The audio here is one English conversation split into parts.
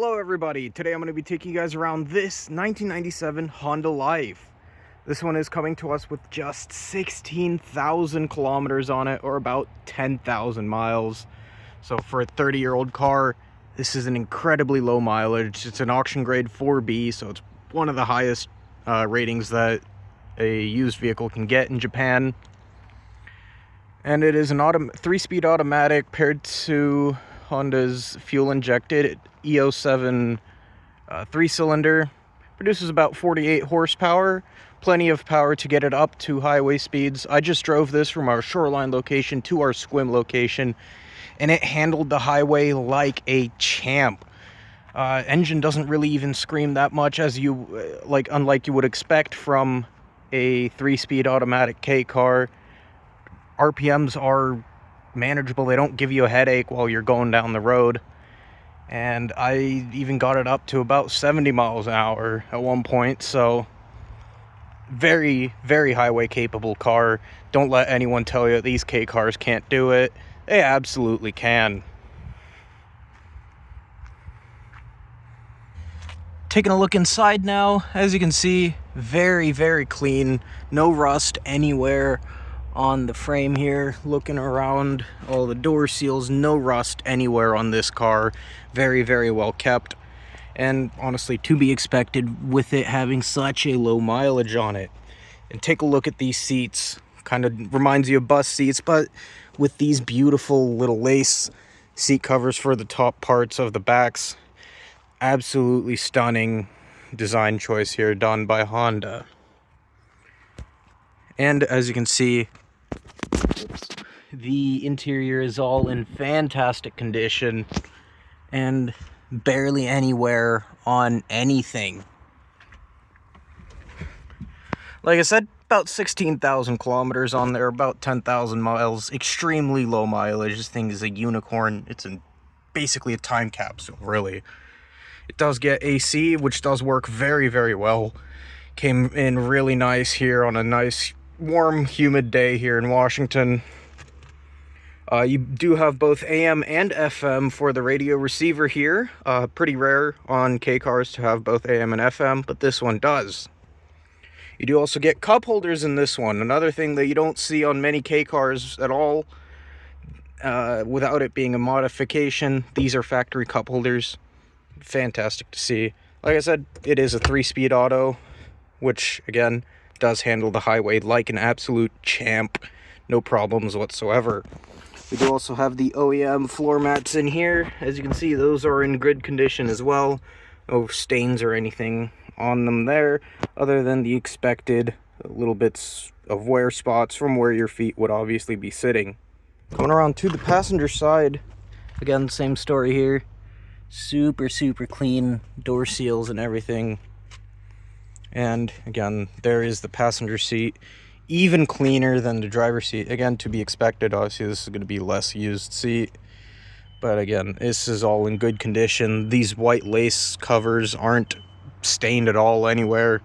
Hello everybody, today I'm going to be taking you guys around this 1997 Honda Life. This one is coming to us with just 16,000 kilometers on it, or about 10,000 miles. So for a 30-year-old car, this is an incredibly low mileage. It's an auction grade 4B, so it's one of the highest ratings that a used vehicle can get in Japan. And it is an 3-speed automatic paired to Honda's fuel-injected E07 3-cylinder. Produces about 48 horsepower, plenty of power to get it up to highway speeds. I just drove this from our Shoreline location to our Sequim location, and it handled the highway like a champ. Engine doesn't really even scream that much, as unlike you would expect from a 3-speed automatic K car. RPMs are manageable. They don't give you a headache while you're going down the road. And I even got it up to about 70 miles an hour at one point. So very, very highway capable car. Don't let anyone tell you that these K cars can't do it. They absolutely can. Taking a look inside now, as you can see, very, very clean. No rust anywhere on the frame here. Looking around all the door seals, no rust anywhere on this car. Very, very well kept, and honestly to be expected with it having such a low mileage on it. And take a look at these seats. Kind of reminds you of bus seats, but with these beautiful little lace seat covers for the top parts of the backs. Absolutely stunning design choice here done by Honda. And as you can see, the interior is all in fantastic condition and barely anywhere on anything. Like I said, about 16,000 kilometers on there, about 10,000 miles. Extremely low mileage. This thing is a unicorn. It's basically a time capsule, really. It does get AC, which does work very, very well. Came in really nice here on a nice, warm, humid day here in Washington. You do have both AM and FM for the radio receiver here. Pretty rare on K cars to have both AM and FM, but this one does. You do also get cup holders in this one. Another thing that you don't see on many K cars at all, without it being a modification. These are factory cup holders. Fantastic to see. Like I said, it is a 3-speed auto, which again does handle the highway like an absolute champ. No problems whatsoever. We do also have the OEM floor mats in here. As you can see, those are in good condition as well. No stains or anything on them there, other than the expected little bits of wear spots from where your feet would obviously be sitting. Coming around to the passenger side, again, same story here. Super, super clean door seals and everything. And again, there is the passenger seat. Even cleaner than the driver's seat. Again, to be expected. Obviously, this is going to be less used seat. But again, this is all in good condition. These white lace covers aren't stained at all anywhere.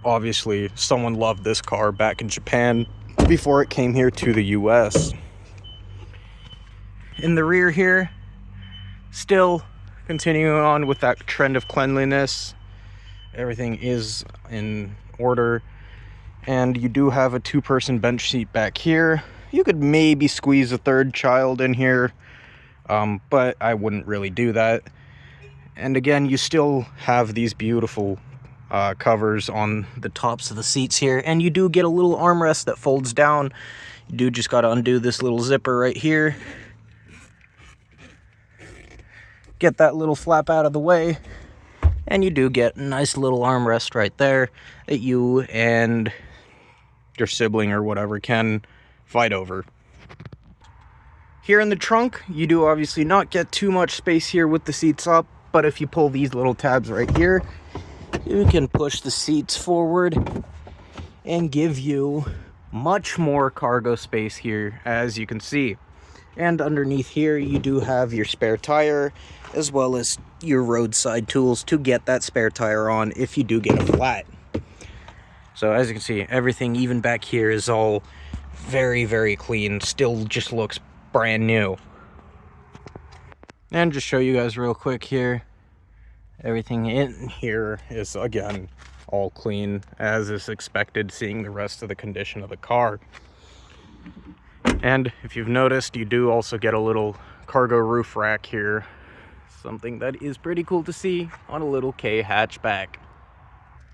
Obviously, someone loved this car back in Japan before it came here to the US. In the rear here, still continuing on with that trend of cleanliness. Everything is in order. And you do have a 2-person bench seat back here. You could maybe squeeze a third child in here, but I wouldn't really do that. And again, you still have these beautiful covers on the tops of the seats here. And you do get a little armrest that folds down. You do just got to undo this little zipper right here. Get that little flap out of the way. And you do get a nice little armrest right there that you and your sibling or whatever can fight over. Here in the trunk, you do obviously not get too much space here with the seats up, but if you pull these little tabs right here, you can push the seats forward and give you much more cargo space here, as you can see. And underneath here, you do have your spare tire, as well as your roadside tools to get that spare tire on if you do get a flat. So as you can see, everything even back here is all very, very clean. Still just looks brand new. And just show you guys real quick here, everything in here is, again, all clean as is expected, seeing the rest of the condition of the car. And if you've noticed, you do also get a little cargo roof rack here, something that is pretty cool to see on a little K hatchback.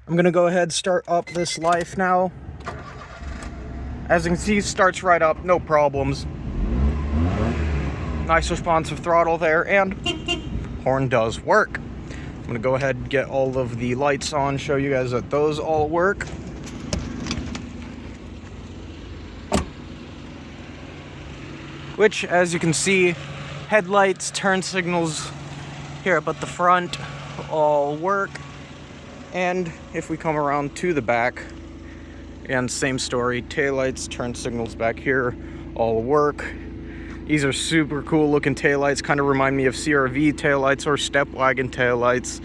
I'm gonna go ahead and start up this Life now. As you can see, starts right up, no problems. Nice responsive throttle there, and horn does work. I'm gonna go ahead and get all of the lights on, show you guys that those all work. Which, as you can see, headlights, turn signals here up at the front all work. And if we come around to the back, and same story, taillights, turn signals back here all work. These are super cool looking taillights, kind of remind me of CRV taillights or step wagon taillights.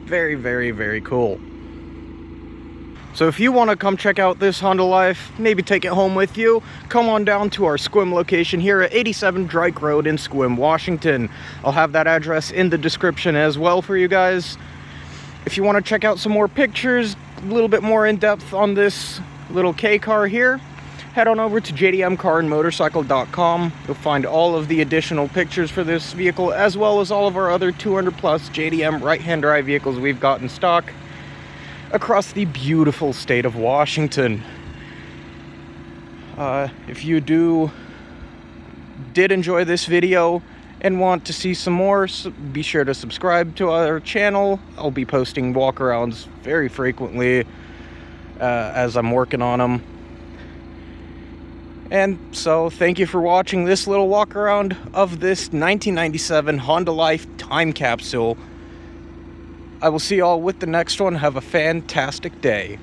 Very, very, very cool. So if you want to come check out this Honda Life, maybe take it home with you, come on down to our Sequim location here at 87 Dryke Road in Sequim, Washington. I'll have that address in the description as well for you guys. If you want to check out some more pictures, a little bit more in depth on this little K car here, head on over to jdmcarandmotorcycle.com. You'll find all of the additional pictures for this vehicle, as well as all of our other 200 plus JDM right-hand drive vehicles we've got in stock across the beautiful state of Washington. If you did enjoy this video and want to see some more, be sure to subscribe to our channel. I'll be posting walkarounds very frequently as I'm working on them. And so thank you for watching this little walk around of this 1997 Honda Life time capsule. I will see y'all with the next one. Have a fantastic day.